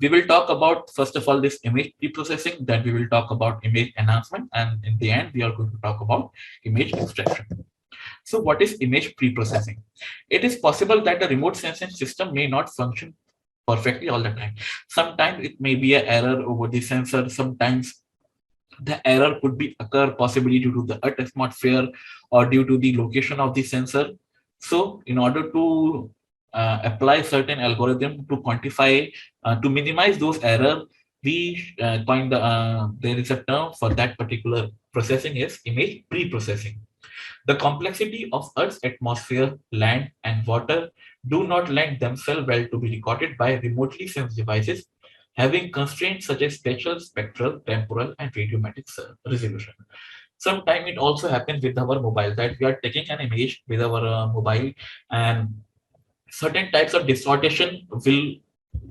We will talk about, first of all, this image pre-processing, then we will talk about image enhancement, and in the end, we are going to talk about image extraction. So what is image pre-processing? It is possible that the remote sensing system may not function perfectly all the time. Sometimes it may be an error over the sensor. Sometimes the error could be occur possibly due to the Earth atmosphere or due to the location of the sensor. So in order to apply certain algorithm to quantify, to minimize those error, we coin there is a term for that particular processing is image pre-processing. The complexity of Earth's atmosphere, land, and water do not lend themselves well to be recorded by remotely sensed devices having constraints such as spatial, spectral, temporal, and radiometric resolution. Sometimes it also happens with our mobile that we are taking an image with our mobile, and certain types of distortion will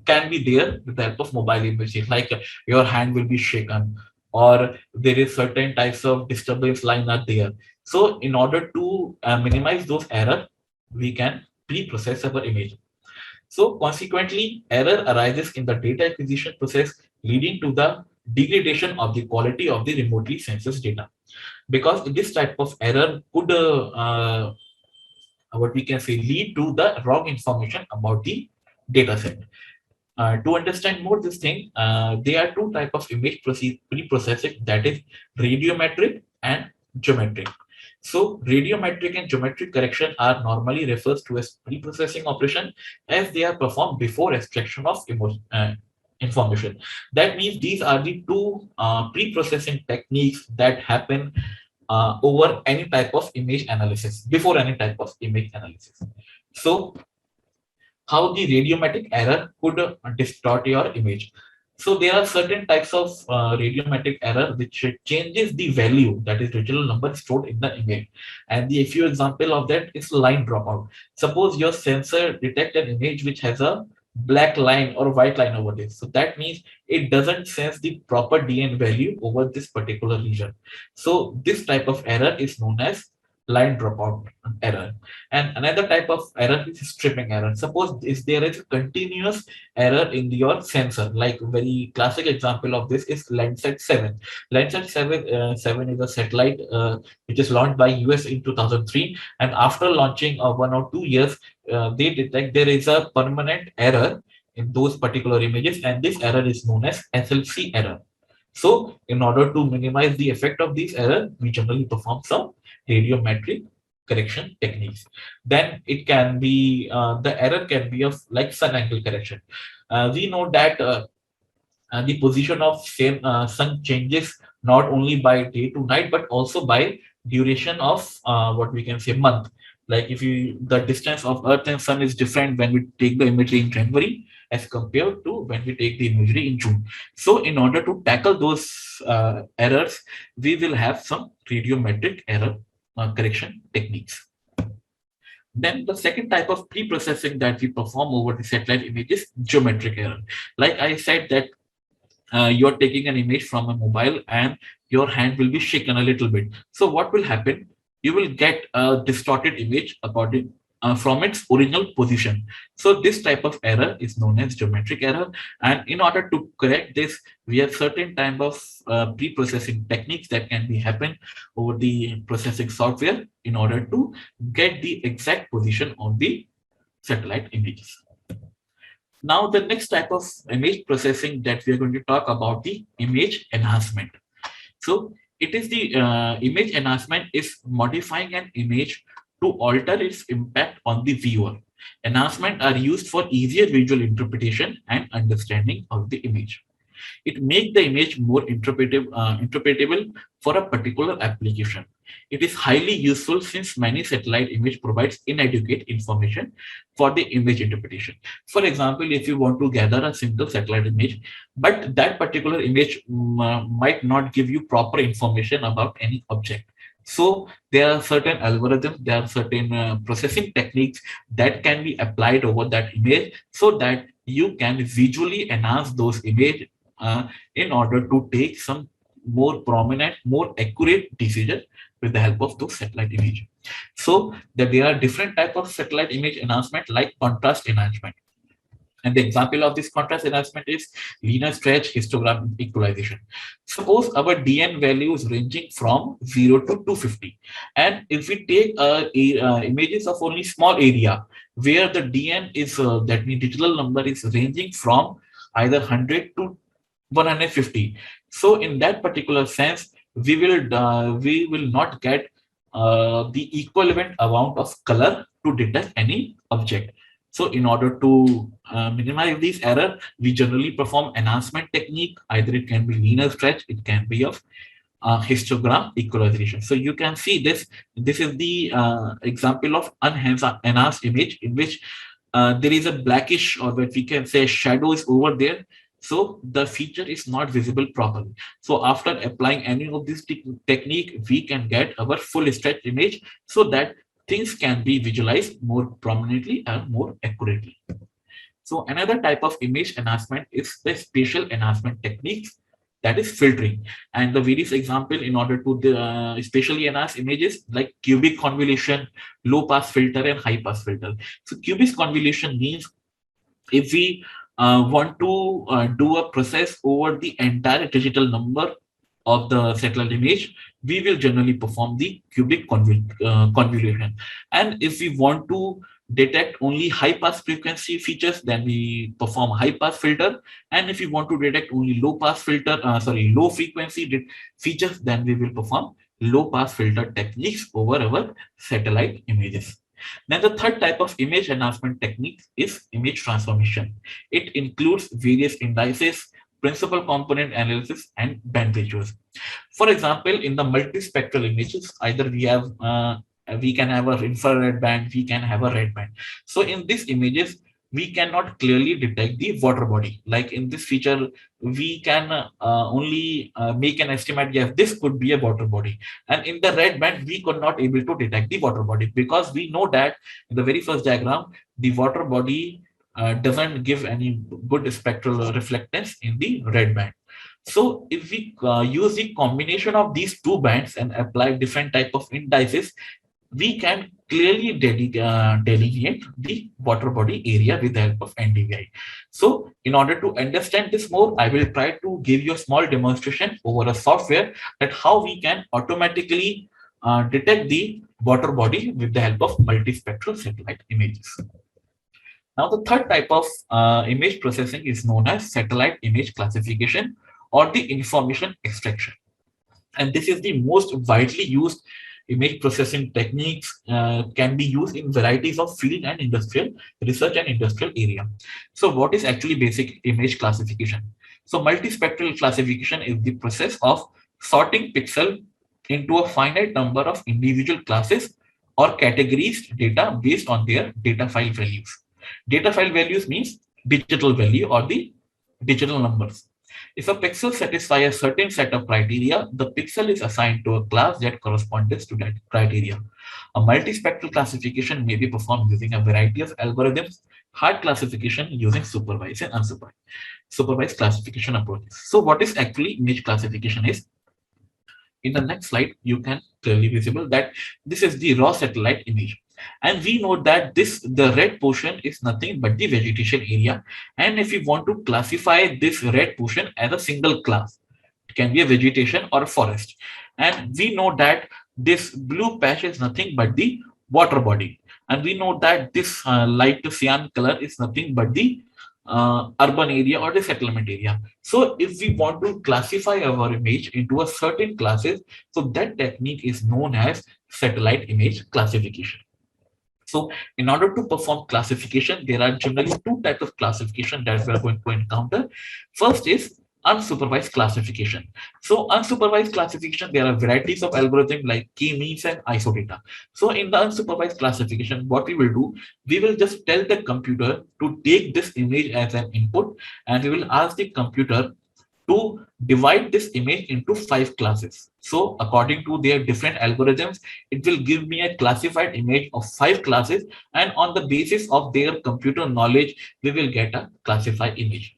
can be there with the help of mobile images, like your hand will be shaken, or there is certain types of disturbance line are there. So in order to minimize those error, we can pre-process our image. So consequently, error arises in the data acquisition process, leading to the degradation of the quality of the remotely census data. Because this type of error could, what we can say, lead to the wrong information about the data set. To understand more this thing, there are two type of image pre-processing, that is radiometric and geometric. So radiometric and geometric correction are normally refers to as pre-processing operation, as they are performed before extraction of information. That means these are the two pre-processing techniques that happen over any type of image analysis, before any type of image analysis. So how the radiometric error could distort your image. So there are certain types of radiometric error which changes the value, that is regional number stored in the image. And the few example of that is line dropout. Suppose your sensor detect an image which has a black line or white line over this. So that means it doesn't sense the proper DN value over this particular region. So this type of error is known as line dropout error. And another type of error is stripping error. Suppose if there is a continuous error in your sensor, like very classic example of this is Landsat 7. Landsat 7 is a satellite which is launched by US in 2003, and after launching 1 or 2 years, they detect there is a permanent error in those particular images, and this error is known as SLC error. So in order to minimize the effect of this error, we generally perform some radiometric correction techniques. Then it can be the error can be of like sun angle correction. We know that the position of same sun changes not only by day to night but also by duration of what we can say month. Like if you the distance of Earth and Sun is different when we take the imagery in January as compared to when we take the imagery in June. So in order to tackle those errors, we will have some radiometric error correction techniques. Then the second type of pre-processing that we perform over the satellite image is geometric error. Like I said that you're taking an image from a mobile and your hand will be shaken a little bit. So what will happen? You will get a distorted image according from its original position. So this type of error is known as geometric error. And in order to correct this, we have certain type of pre-processing techniques that can be happen over the processing software in order to get the exact position of the satellite images. Now, the next type of image processing that we are going to talk about the image enhancement. So it is the image enhancement is modifying an image to alter its impact on the viewer. Enhancement are used for easier visual interpretation and understanding of the image. It makes the image more interpretable for a particular application. It is highly useful since many satellite image provides inadequate information for the image interpretation. For example, if you want to gather a single satellite image, but that particular image might not give you proper information about any object. So there are certain algorithms, there are certain processing techniques that can be applied over that image so that you can visually enhance those image in order to take some more prominent, more accurate decision with the help of those satellite image. So that there are different type of satellite image enhancement like contrast enhancement. And the example of this contrast enhancement is linear stretch histogram equalization. Suppose our DN value is ranging from 0 to 250. And if we take images of only small area where the DN is, that means digital number is ranging from either 100 to 150. So in that particular sense, we will not get the equivalent amount of color to detect any object. So in order to minimize this error, we generally perform enhancement technique. Either it can be linear stretch, it can be of histogram equalization. So you can see this. This is the example of enhanced image in which there is a blackish, or what we can say shadow is over there. So the feature is not visible properly. So after applying any of this technique, we can get our full stretch image so that things can be visualized more prominently and more accurately. So another type of image enhancement is the spatial enhancement techniques, that is filtering. And the various example in order to spatially enhance images like cubic convolution, low pass filter, and high pass filter. So cubic convolution means if we want to do a process over the entire digital number of the satellite image, we will generally perform the cubic convolution. And if we want to detect only high pass frequency features, then we perform high pass filter. And if we want to detect only low pass filter, low frequency features, then we will perform low pass filter techniques over our satellite images. Then the third type of image enhancement technique is image transformation. It includes various indices, principal component analysis, and band ratios. For example, in the multispectral images, either we can have an infrared band, we can have a red band. So in these images, we cannot clearly detect the water body. Like in this feature, we can only make an estimate, yes, this could be a water body. And in the red band, we could not able to detect the water body because we know that in the very first diagram, the water body doesn't give any good spectral reflectance in the red band. So if we use the combination of these two bands and apply different type of indices, we can clearly delineate the water body area with the help of NDVI. So in order to understand this more, I will try to give you a small demonstration over a software that how we can automatically detect the water body with the help of multispectral satellite images. Now, the third type of image processing is known as satellite image classification or the information extraction. And this is the most widely used image processing techniques, can be used in varieties of field and industrial research and industrial area. So what is actually basic image classification? So multispectral classification is the process of sorting pixel into a finite number of individual classes or categories data based on their data file values. Data file values means digital value or the digital numbers. If a pixel satisfies a certain set of criteria, the pixel is assigned to a class that corresponds to that criteria. A multispectral classification may be performed using a variety of algorithms, hard classification using supervised and unsupervised supervised classification approaches. So what is actually image classification is? In the next slide, you can clearly visible that this is the raw satellite image. And we know that the red portion is nothing but the vegetation area. And if we want to classify this red portion as a single class, it can be a vegetation or a forest. And we know that this blue patch is nothing but the water body. And we know that this light cyan color is nothing but the urban area or the settlement area. So if we want to classify our image into a certain classes, so that technique is known as satellite image classification. So in order to perform classification, there are generally two types of classification that we are going to encounter. First is unsupervised classification. So unsupervised classification, there are varieties of algorithms like k-means and isodata. So in the unsupervised classification, what we will do, we will just tell the computer to take this image as an input, and we will ask the computer to divide this image into 5 classes. So according to their different algorithms, it will give me a classified image of 5 classes, and on the basis of their computer knowledge, we will get a classified image.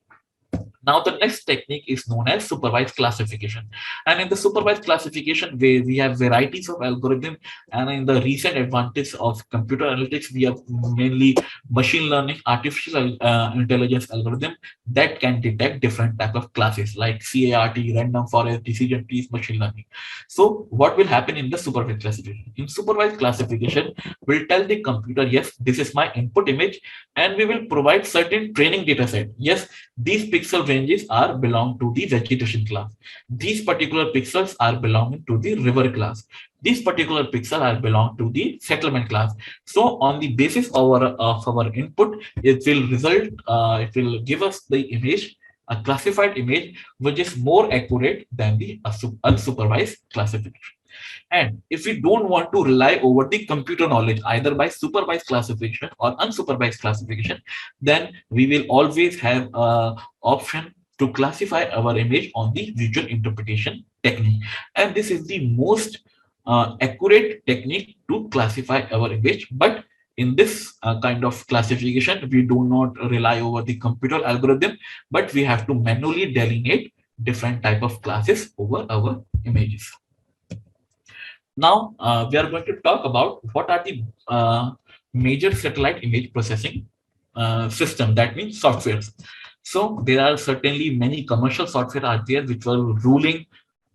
Now, the next technique is known as supervised classification. And in the supervised classification, we have varieties of algorithms. And in the recent advantage of computer analytics, we have mainly machine learning, artificial intelligence algorithm that can detect different type of classes like CART, random forest, decision trees, machine learning. So what will happen in the supervised classification? In supervised classification, we'll tell the computer, yes, this is my input image, and we will provide certain training data set. Yes, these pixel ranges are belong to the vegetation class. These particular pixels are belonging to the river class. These particular pixels are belong to the settlement class. So on the basis of our input, it will result, it will give us the image, a classified image, which is more accurate than the unsupervised classification. And if we don't want to rely over the computer knowledge, either by supervised classification or unsupervised classification, then we will always have a option to classify our image on the visual interpretation technique. And this is the most accurate technique to classify our image. But in this kind of classification, we do not rely over the computer algorithm, but we have to manually delineate different type of classes over our images. Now, we are going to talk about what are the major satellite image processing system, that means softwares. So there are certainly many commercial software out there which were ruling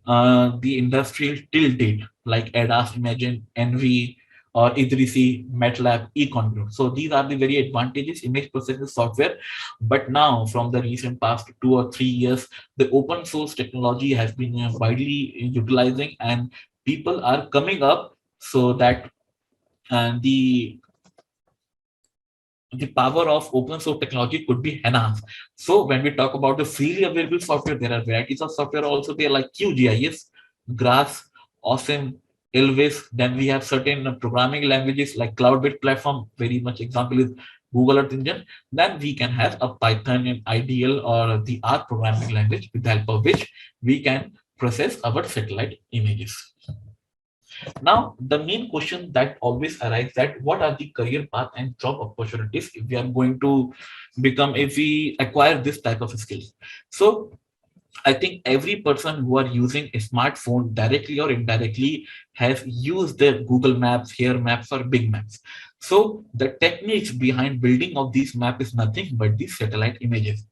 the industry till date, like ADAS, Imagine, NV, or Idrisi, MATLAB, eCongruent. So these are the very advantageous image processing software. But now, from the recent past 2 or 3 years, the open source technology has been widely utilizing, and people are coming up so that the power of open source technology could be enhanced. So when we talk about the freely available software, there are varieties of software also there, like QGIS, GRASS, Awesome, Ilvis. Then we have certain programming languages like Cloud-based platform. Very much example is Google Earth Engine. Then we can have a Python and IDL or the R programming language, with the help of which we can process our satellite images. Now, the main question that always arises, that what are the career path and job opportunities if we are going to if we acquire this type of skills. So I think every person who are using a smartphone directly or indirectly has used the Google Maps, Here Maps, or Bing Maps. So the techniques behind building of these maps is nothing but the satellite images.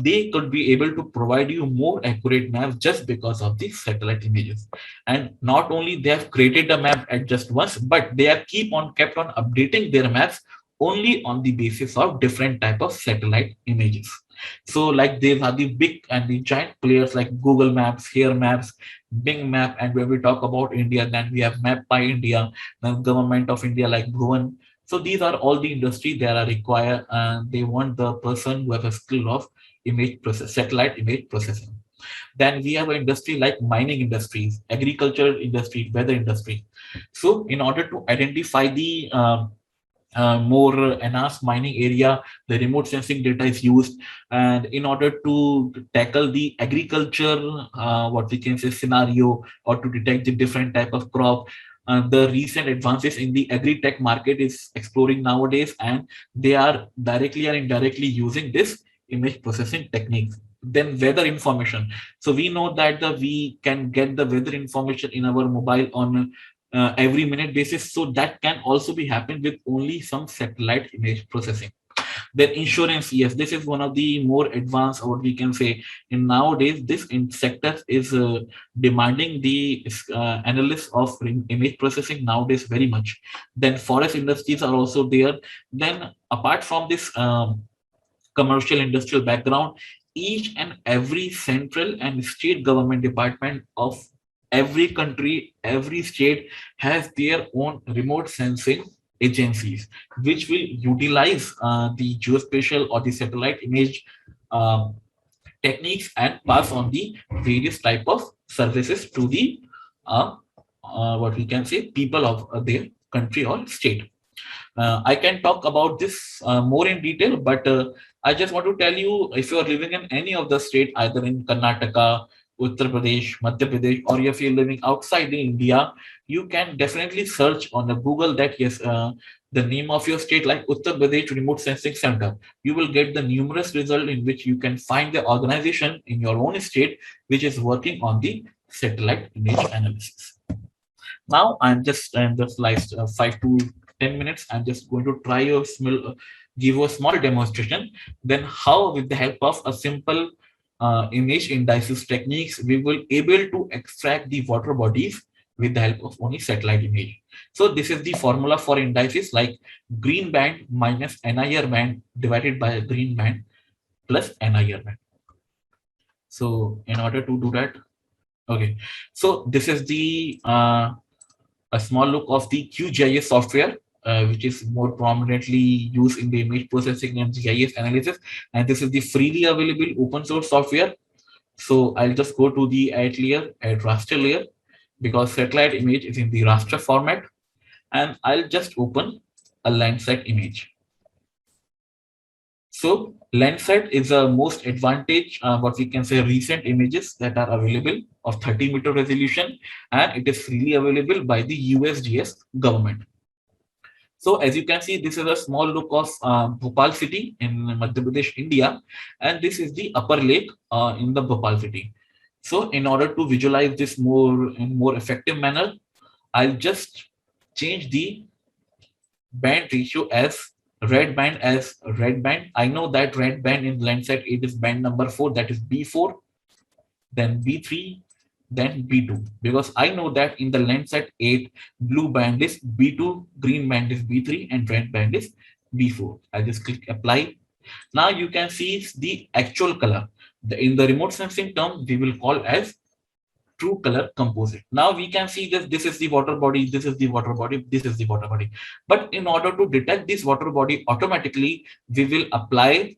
They could be able to provide you more accurate maps just because of the satellite images. And not only they have created a map at just once, but they have kept on updating their maps only on the basis of different type of satellite images. So like these are the big and the giant players like Google Maps, Here Maps, Bing Map, and when we talk about India, then we have Map by India, then Government of India like Bhuvan. So these are all the industry that are required, and they want the person who have a skill of satellite image processing. Then we have an industry like mining industries, agriculture industry, weather industry. So in order to identify the more enhanced mining area, the remote sensing data is used. And in order to tackle the agriculture, what we can say scenario, or to detect the different type of crop, the recent advances in the agri-tech market is exploring nowadays, and they are directly or indirectly using this image processing techniques. Then weather information. So we know that we can get the weather information in our mobile on every minute basis. So that can also be happened with only some satellite image processing. Then insurance, yes, this is one of the more advanced, or what we can say, in nowadays this sector is demanding the analysis of image processing nowadays very much. Then forest industries are also there. Then apart from this commercial industrial background, each and every central and state government department of every country, every state has their own remote sensing agencies, which will utilize the geospatial or the satellite image um, techniques and pass on the various type of services to the uh, what we can say people of their country or state. I can talk about this more in detail, but I just want to tell you, if you are living in any of the state, either in Karnataka, Uttar Pradesh, Madhya Pradesh, or if you're living outside India, you can definitely search on the Google that yes, the name of your state like Uttar Pradesh Remote Sensing Center. You will get the numerous result in which you can find the organization in your own state which is working on the satellite image analysis. Now I'm just like 5 to 10 minutes. I'm just going to try a small, give you a small demonstration. Then how with the help of a simple image indices techniques, we will able to extract the water bodies with the help of only satellite image. So this is the formula for indices like green band minus NIR band divided by a green band plus NIR band. So in order to do that, okay. So this is the a small look of the QGIS software, which is more prominently used in the image processing and GIS analysis. And this is the freely available open source software. So I'll just go to the add layer, add raster layer, because satellite image is in the raster format. And I'll just open a Landsat image. So Landsat is the most advantage, what we can say, recent images that are available of 30-meter resolution, and it is freely available by the USGS government. So as you can see, this is a small look of Bhopal city in Madhya Pradesh, India, and this is the upper lake in the Bhopal city. So in order to visualize this more in more effective manner, I'll just change the band ratio as red band. I know that red band in Landsat it is band number 4, that is B4, then B3, then B2. Because I know that in the Landsat 8, blue band is B2, green band is B3, and red band is B4. I just click apply. Now you can see the actual color. In the remote sensing term, we will call as true color composite. Now we can see this is the water body, this is the water body, this is the water body. But in order to detect this water body automatically, we will apply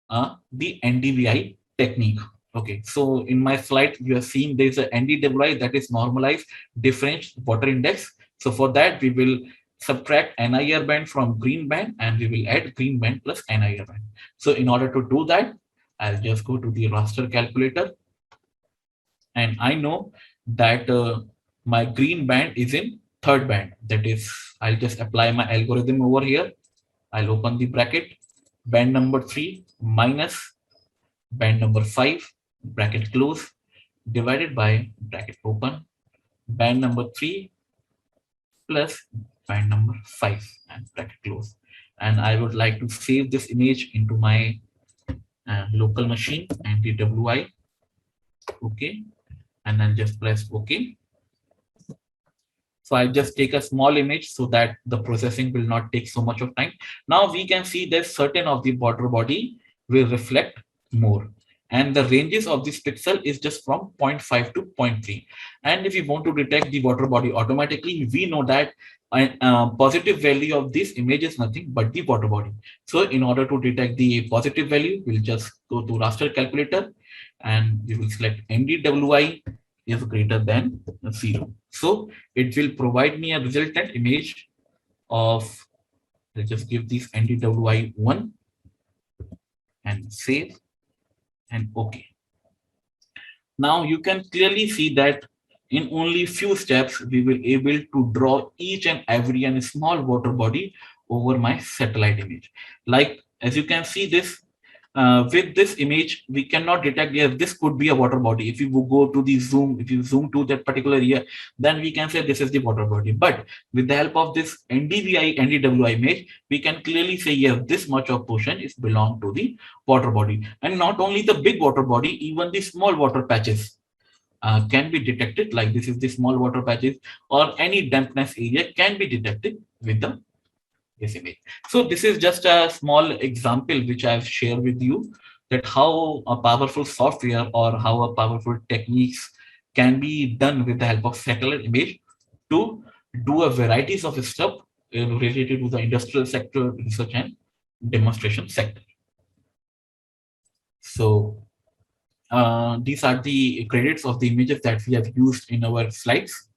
the NDVI technique. Okay, so in my slide, you are seeing there is a NDWI, that is normalized difference water index. So for that, we will subtract NIR band from green band and we will add green band plus NIR band. So in order to do that, I'll just go to the raster calculator. And I know that my green band is in third band. That is, I'll just apply my algorithm over here. I'll open the bracket, band number 3 minus band number 5, bracket close, divided by bracket open, band number 3 plus band number 5 and bracket close. And I would like to save this image into my local machine and the WI. Okay. And then just press OK. So I just take a small image so that the processing will not take so much of time. Now we can see that certain of the water body will reflect more. And the ranges of this pixel is just from 0.5 to 0.3. And if you want to detect the water body automatically, we know that a positive value of this image is nothing but the water body. So in order to detect the positive value, we'll just go to raster calculator and we will select NDWI is greater than 0. So it will provide me a resultant image of, let's just give this NDWI 1 and save and OK. Now you can clearly see that in only few steps, we will able to draw each and every and small water body over my satellite image. Like, as you can see this, with this image, we cannot detect, yes, this could be a water body. If you go to the zoom, if you zoom to that particular area, then we can say this is the water body. But with the help of this NDVI, NDWI image, we can clearly say, yes, this much of portion is belong to the water body. And not only the big water body, even the small water patches can be detected. Like this is the small water patches, or any dampness area can be detected with the this image. So this is just a small example which I've shared with you, that how a powerful software or how a powerful techniques can be done with the help of satellite image to do a varieties of stuff related to the industrial sector, research and demonstration sector. So these are the credits of the images that we have used in our slides.